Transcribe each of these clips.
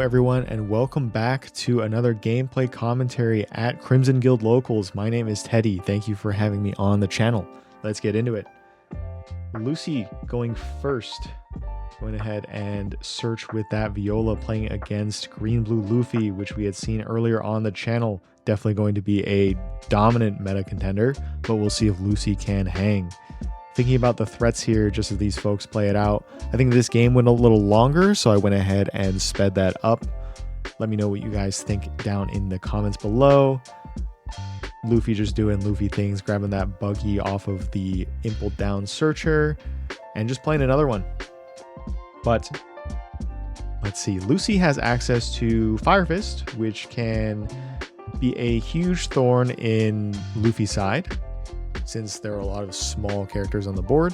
everyone, and welcome back to another gameplay commentary at Crimson Guild Locals. My name is Teddy. Thank you for having me on the channel. Let's get into it. Lucy going first. Going ahead and search with that Viola, playing against Green Blue Luffy, which we had seen earlier on the channel. Definitely going to be a dominant meta contender, but we'll see if Lucy can hang. Thinking about the threats here, just as these folks play it out, I think this game went a little longer, so I went ahead and sped that up. Let me know what you guys think down in the comments below. Luffy just doing Luffy things, grabbing that buggy off of the Impel Down Searcher, and just playing another one. But let's see, Lucy has access to Fire Fist, which can be a huge thorn in Luffy's side, since there are a lot of small characters on the board,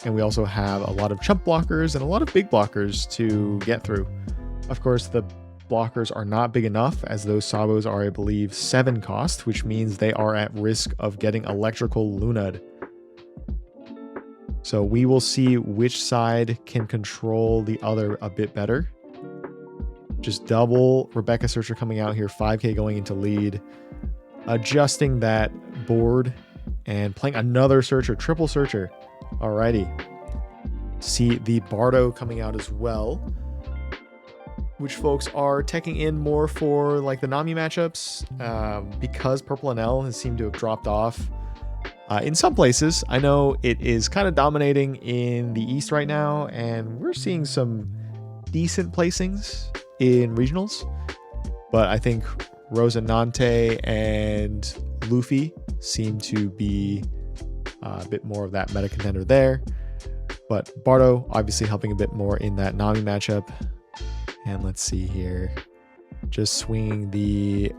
and we also have a lot of chump blockers and a lot of big blockers to get through. Of course, the blockers are not big enough, as those Sabos are, I believe, 7 cost, which means they are at risk of getting electrical Luna'd. So we will see which side can control the other a bit better. Just double Rebecca Searcher coming out here, 5k going into lead, adjusting that board and playing another Searcher, triple Searcher. Alrighty. See the Bardo coming out as well, which folks are teching in more for like the Nami matchups, because Purple and L has seemed to have dropped off in some places. I know it is kind of dominating in the East right now, and we're seeing some decent placings in regionals, but I think Rosinante and Luffy seem to be a bit more of that meta contender there, but Bardo obviously helping a bit more in that Nami matchup. And let's see here, just swinging the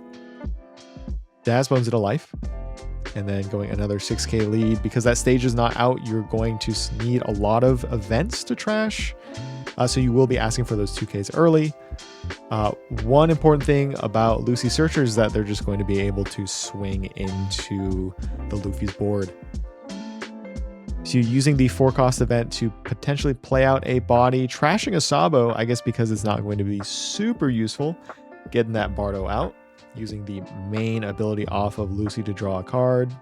Daz Bones into life, and then going another 6k lead. Because that stage is not out, you're going to need a lot of events to trash, so you will be asking for those 2ks early. One important thing about Lucy Searcher is that they're just going to be able to swing into the Luffy's board. So you're using the 4-cost event to potentially play out a body, trashing a Sabo, I guess because it's not going to be super useful, getting that Bardo out, using the main ability off of Lucy to draw a card.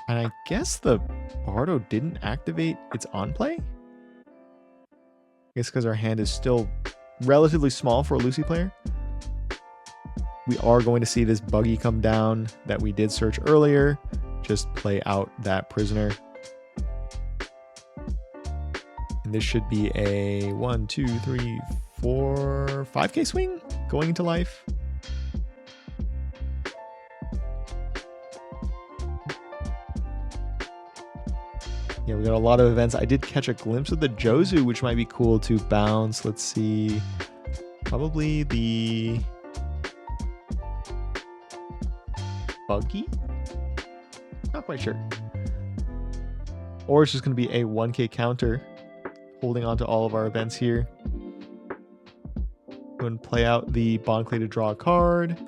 And I guess the Bardo didn't activate its on play? I guess because our hand is still relatively small for a Lucy player. We are going to see this buggy come down that we did search earlier. Just play out that prisoner. And this should be a 1, 2, 3, 4, 5k swing going into life. Yeah, we got a lot of events. I did catch a glimpse of the Jozu, which might be cool to bounce. Let's see. Probably the buggy? Not quite sure. Or it's just going to be a 1k counter, holding on to all of our events here. Go and play out the Bond Clay to draw a card.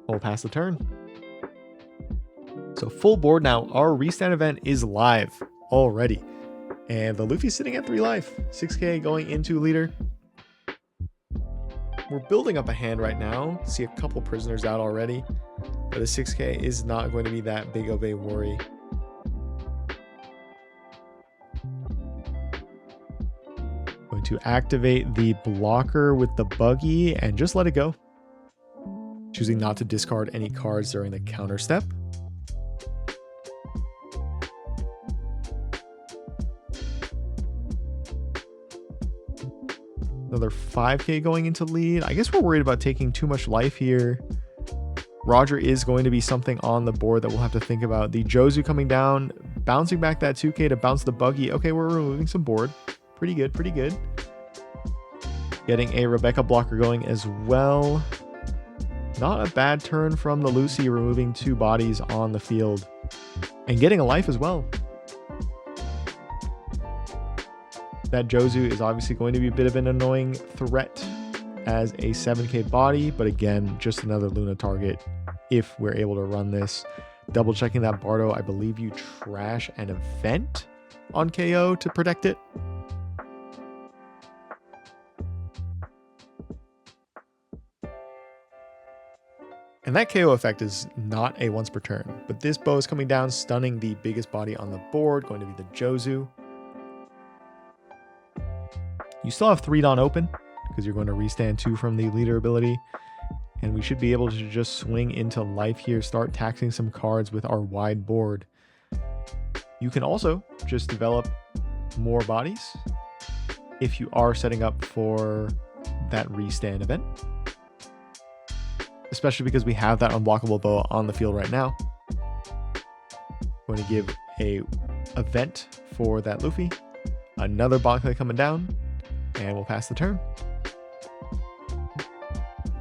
We'll pass the turn. So full board now. Our restand event is live already, and the Luffy's sitting at 3 life, 6k going into leader. We're building up a hand right now. See a couple prisoners out already, but a 6k is not going to be that big of a worry. Going to activate the blocker with the buggy and just let it go, choosing not to discard any cards during the counter step. Another 5k going into lead. I guess we're worried about taking too much life here. Roger is going to be something on the board that we'll have to think about. The Jozu coming down, bouncing back that 2k to bounce the buggy. Okay, we're removing some board. Pretty good, pretty good. Getting a Rebecca blocker going as well. Not a bad turn from the Lucy, removing 2 bodies on the field and getting a life as well. That Jozu is obviously going to be a bit of an annoying threat as a 7k body, but again, just another Luna target if we're able to run this. Double checking that Bardo, I believe you trash an event on KO to protect it. And that KO effect is not a once per turn, but this bow is coming down, stunning the biggest body on the board, going to be the Jozu. You still have 3 Dawn open because you're going to restand 2 from the leader ability. And we should be able to just swing into life here, start taxing some cards with our wide board. You can also just develop more bodies if you are setting up for that restand event. Especially because we have that unblockable boa on the field right now. Going to give a event for that Luffy. Another Bonkley coming down. And we'll pass the turn.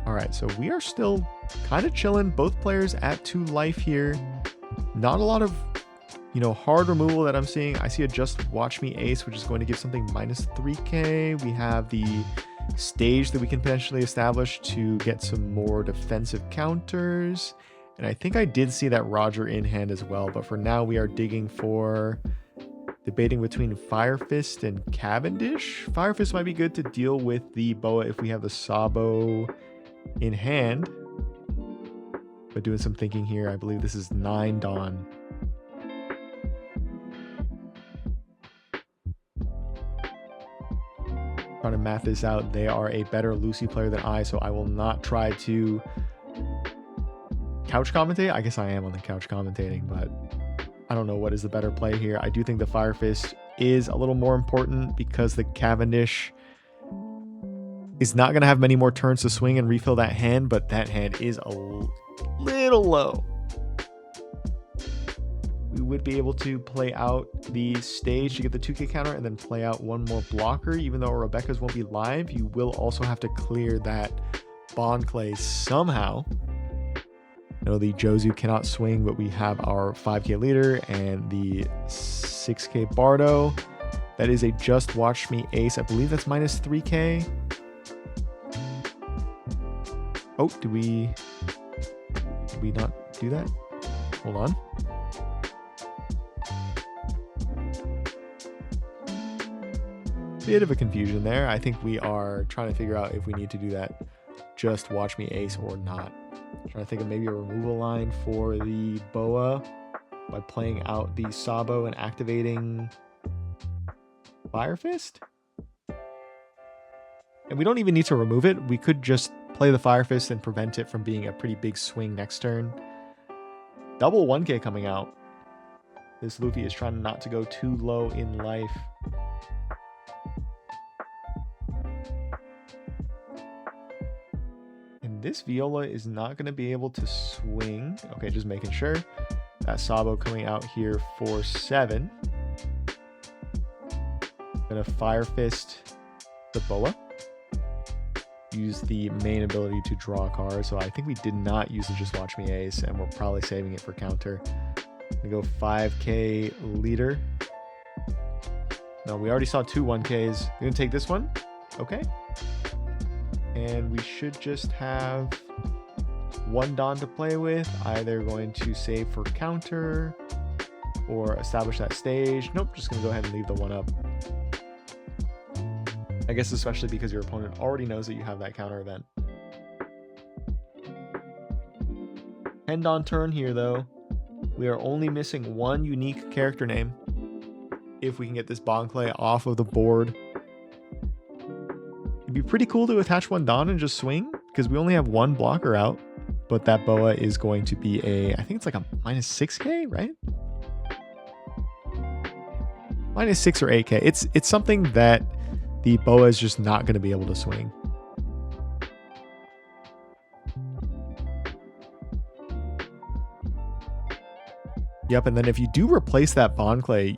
Alright, so we are still kind of chilling. Both players at 2 life here. Not a lot of, hard removal that I'm seeing. I see a Just Watch Me Ace, which is going to give something minus 3k. We have the stage that we can potentially establish to get some more defensive counters. And I think I did see that Roger in hand as well. But for now, we are debating between Fire Fist and Cavendish. Fire Fist might be good to deal with the boa if we have the Sabo in hand. But doing some thinking here, I believe this is 9 Dawn. Trying to math this out. They are a better Lucy player than I, so I will not try to couch commentate. I guess I am on the couch commentating, but I don't know what is the better play here. I do think the Fire Fist is a little more important because the Cavendish is not going to have many more turns to swing and refill that hand, but that hand is a little low. We would be able to play out the stage to get the 2k counter and then play out one more blocker. Even though Rebecca's won't be live, you will also have to clear that Bond Clay somehow. The Jozu cannot swing, but we have our 5k leader and the 6k Bardo. That is a Just Watch Me Ace. I believe that's minus 3k. Oh, did we not do that? Hold on. Bit of a confusion there. I think we are trying to figure out if we need to do that Just Watch Me Ace or not. Trying to think of maybe a removal line for the boa by playing out the Sabo and activating Fire Fist. And we don't even need to remove it. We could just play the Fire Fist and prevent it from being a pretty big swing next turn. Double 1k coming out. This Luffy is trying not to go too low in life. This Viola is not going to be able to swing. Okay, just making sure. That Sabo coming out here for 7. Gonna Fire Fist the boa. Use the main ability to draw a card. So I think we did not use the Just Watch Me Ace, and we're probably saving it for counter. Gonna go 5k leader. No, we already saw 2 1ks. Gonna take this one. Okay. And we should just have 1 Dawn to play with. Either going to save for counter or establish that stage. Nope, just going to go ahead and leave the 1 up. I guess especially because your opponent already knows that you have that counter event. 10 Dawn turn here though. We are only missing 1 unique character name. If we can get this Bonkley off of the board. Be pretty cool to attach 1 Dawn and just swing because we only have 1 blocker out, but that boa is going to be I think it's like a minus 6k, right? Minus 6 or 8k. It's something that the boa is just not going to be able to swing. Yep, and then if you do replace that Bonkley,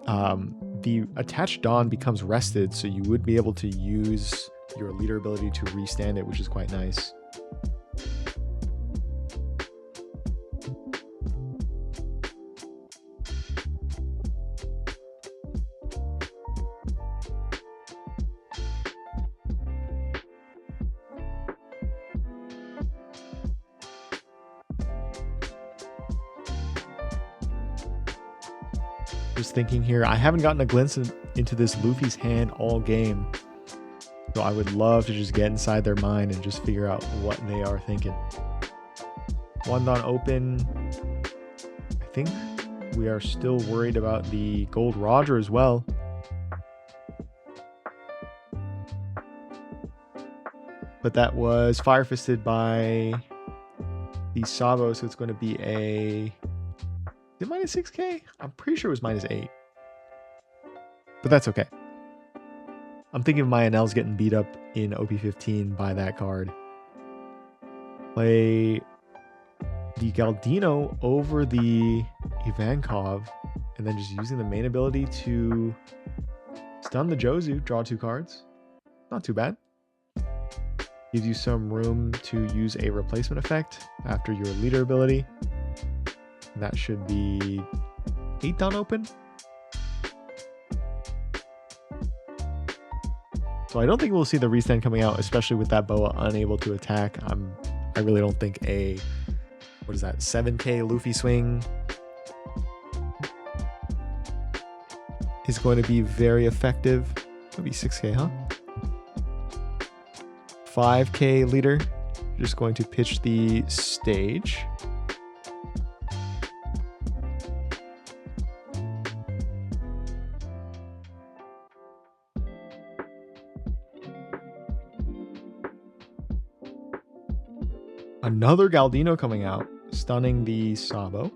the attached Dawn becomes rested, so you would be able to use your leader ability to restand it, which is quite nice. Just thinking here, I haven't gotten a glimpse into this Luffy's hand all game. So I would love to just get inside their mind and just figure out what they are thinking. One Dawn open. I think we are still worried about the Gold Roger as well. But that was Fire Fisted by the Sabo, so it's going to be a... Is it minus 6k? I'm pretty sure it was minus 8. But that's okay. I'm thinking my NL's getting beat up in OP15 by that card. Play the Galdino over the Ivankov, and then just using the main ability to stun the Jozu, draw 2 cards. Not too bad. Gives you some room to use a replacement effect after your leader ability. And that should be 8 down open. So I don't think we'll see the restand coming out, especially with that Boa unable to attack. I really don't think a, what is that, 7k Luffy swing is going to be very effective. Maybe 6k, huh? 5k leader. Just going to pitch the stage. Another Galdino coming out, stunning the Sabo.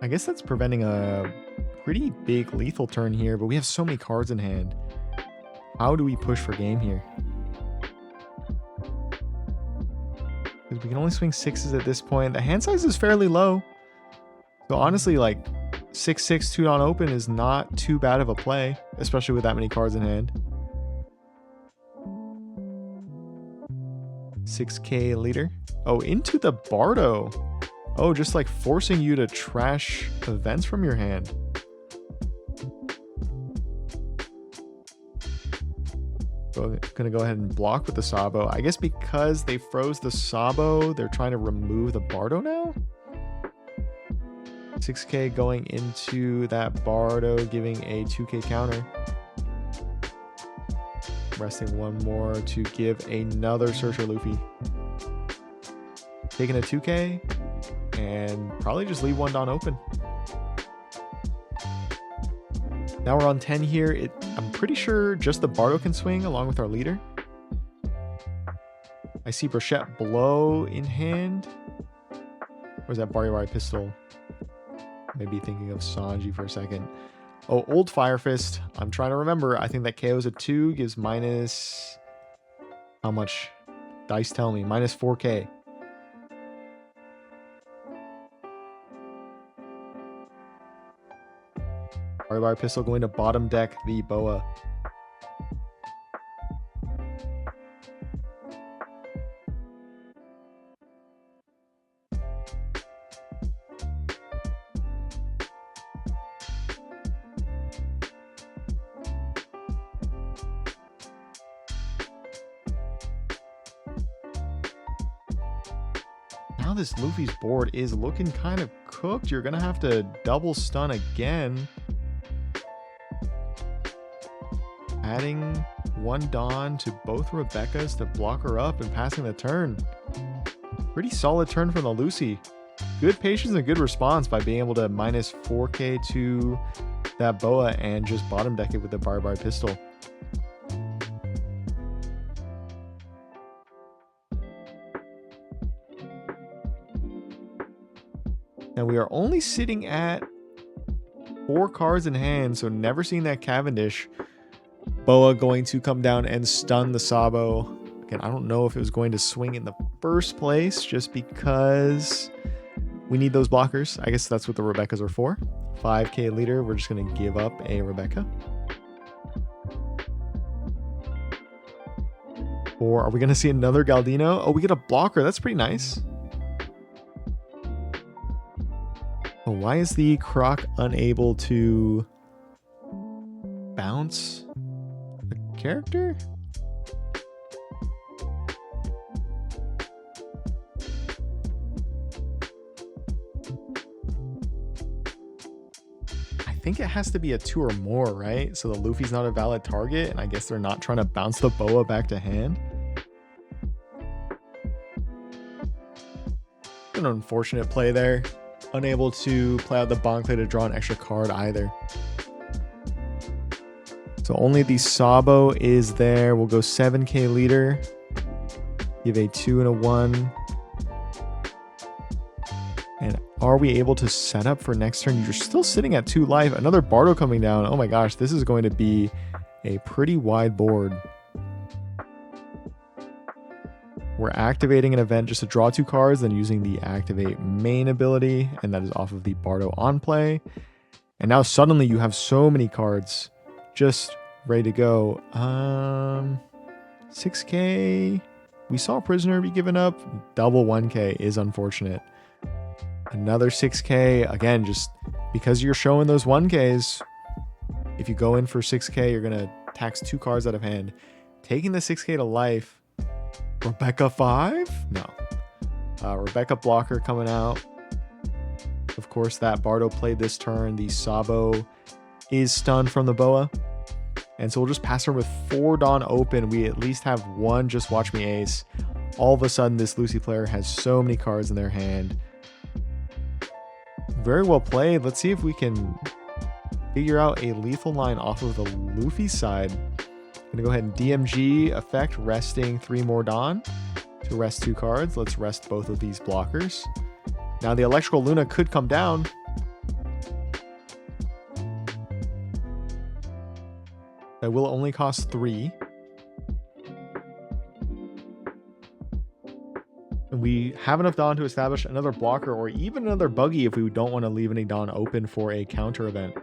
I guess that's preventing a pretty big lethal turn here, but we have so many cards in hand. How do we push for game here? Because we can only swing 6s at this point. The hand size is fairly low. So honestly, like 6/6 2 on open is not too bad of a play, especially with that many cards in hand. 6k leader. Oh, into the Bardo. Oh, just like forcing you to trash events from your hand. Gonna go ahead and block with the Sabo. I guess because they froze the Sabo, they're trying to remove the Bardo now? 6k going into that Bardo, giving a 2k counter. Resting one more to give another Searcher Luffy. Taking a 2k and probably just leave 1 Dawn open. Now we're on 10 here. I'm pretty sure just the Bardo can swing along with our leader. I see Brochette Blow in hand. Or is that Bari Pistol? Maybe thinking of Sanji for a second. Oh, Old Fire Fist. I'm trying to remember. I think that KO's a 2, gives minus... How much? Dice tell me. Minus 4k. Bari Pistol going to bottom deck the Boa. Now this Luffy's board is looking kind of cooked. You're going to have to double stun again. Adding 1 Dawn to both Rebecca's to block her up and passing the turn. Pretty solid turn from the Lucy. Good patience and good response by being able to minus 4k to that Boa and just bottom deck it with the Bari Pistol. Now we are only sitting at 4 cards in hand, so never seen that Cavendish. Boa going to come down and stun the Sabo. Again, I don't know if it was going to swing in the first place just because we need those blockers. I guess that's what the Rebeccas are for. 5k leader, we're just going to give up a Rebecca. Or are we going to see another Galdino? Oh, we get a blocker. That's pretty nice. Oh, why is the Croc unable to bounce a character? think it has to be a 2 or more, right? So the Luffy's not a valid target, and I guess they're not trying to bounce the boa back to hand. An unfortunate play there. Unable to play out the Bonk to draw an extra card either. So only the Sabo is there. We'll go 7k leader. Give a 2 and a 1. And are we able to set up for next turn? You're still sitting at 2 life. Another Bardo coming down. Oh my gosh, this is going to be a pretty wide board. We're activating an event just to draw 2 cards, then using the activate main ability, and that is off of the Bardo on play. And now suddenly you have so many cards just ready to go. 6k. We saw Prisoner be given up. Double 1k is unfortunate. Another 6k. Again, just because you're showing those 1ks, if you go in for 6k, you're going to tax 2 cards out of hand. Taking the 6k to life. Rebecca 5? No. Rebecca blocker coming out. Of course, that Bardo played this turn. The Sabo is stunned from the boa. And so we'll just pass her with 4 Dawn open. We at least have 1 Just Watch Me Ace. All of a sudden, this Lucy player has so many cards in their hand. Very well played. Let's see if we can figure out a lethal line off of the Luffy side. I'm going to go ahead and DMG effect, resting 3 more Dawn to rest 2 cards. Let's rest both of these blockers. Now the Electrical Luna could come down. That will only cost 3. And we have enough Dawn to establish another blocker or even another buggy if we don't want to leave any Dawn open for a counter event.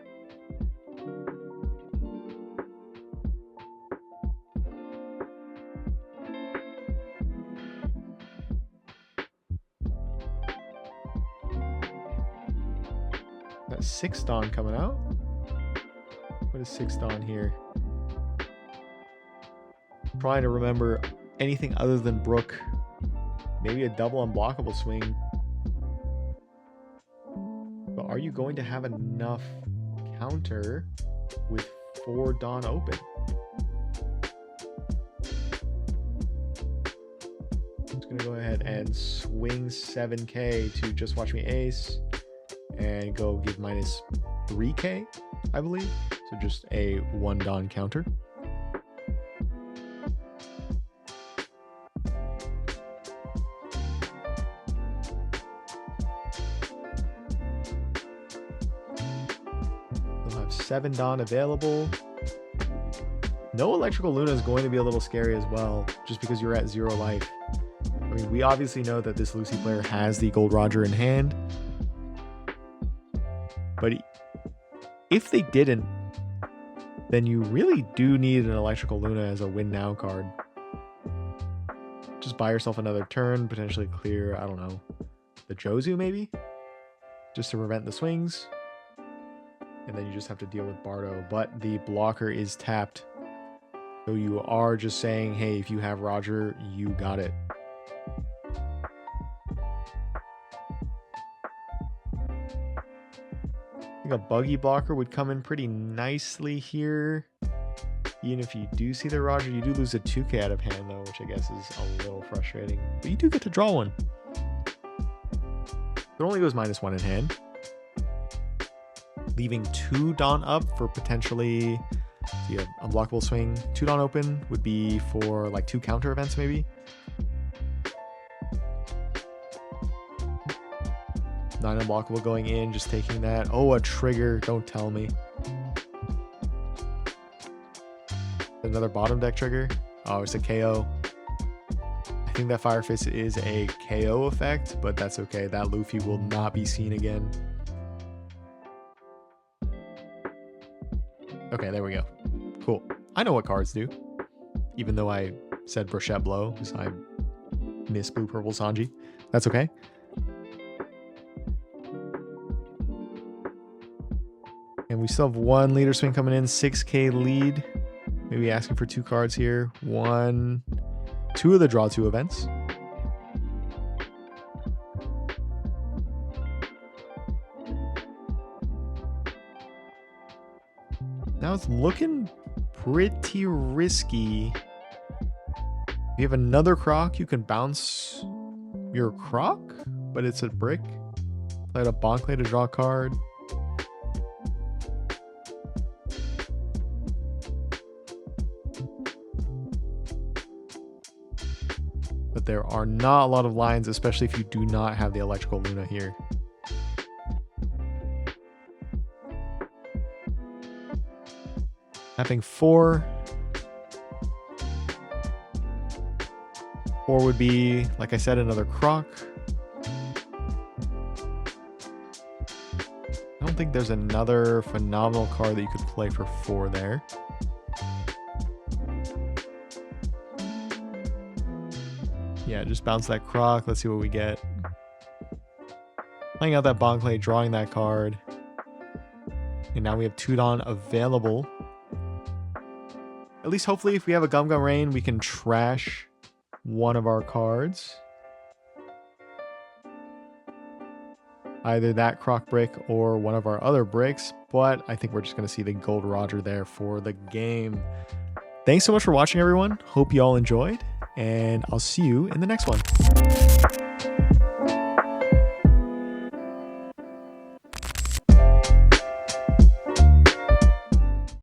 That 6 Dawn coming out. What is 6 Dawn here? Trying to remember anything other than Brook. Maybe a double unblockable swing. But are you going to have enough counter with 4 Dawn open? I'm just going to go ahead and swing 7k to Just Watch Me Ace. And go give minus 3k, I believe. So just a 1 Dawn counter. We'll have 7 Dawn available. No Electrical Luna is going to be a little scary as well, just because you're at 0 life. I mean, we obviously know that this Lucy player has the Gold Roger in hand. But if they didn't, then you really do need an Electrical Luna as a win now card. Just buy yourself another turn, potentially clear, I don't know, the Jozu maybe? Just to prevent the swings. And then you just have to deal with Bardo. But the blocker is tapped. So you are just saying, hey, if you have Roger, you got it. I think a buggy blocker would come in pretty nicely here. Even if you do see the Roger, you do lose a 2k out of hand though, which I guess is a little frustrating. But you do get to draw one. It only goes -1 in hand. Leaving 2 Dawn up for potentially see an unblockable swing. 2 Dawn open would be for like 2 counter events maybe. 9 unblockable going in, just taking that. Oh, a trigger. Don't tell me. Another bottom deck trigger. Oh, it's a KO. I think that Fire Fist is a KO effect, but that's okay. That Luffy will not be seen again. Okay, there we go. Cool. I know what cards do. Even though I said Brochette Blow, because I miss Blue Purple Sanji. That's okay. And we still have 1 leader swing coming in, 6k lead. Maybe asking for 2 cards here. 1, 2 of the draw 2 events. Now it's looking pretty risky. If you have another Croc, you can bounce your Croc, but it's a brick. Play a Bonkley to draw a card. But there are not a lot of lines, especially if you do not have the Electrical Luna here. Tapping 4. 4 would be, like I said, another Croc. I don't think there's another phenomenal card that you could play for 4 there. Yeah, just bounce that Croc. Let's see what we get. Playing out that Bonkley, drawing that card. And now we have Tudon available. At least hopefully if we have a Gum Gum Rain, we can trash one of our cards. Either that Croc brick or one of our other bricks, but I think we're just going to see the Gold Roger there for the game. Thanks so much for watching, everyone. Hope you all enjoyed, and I'll see you in the next one.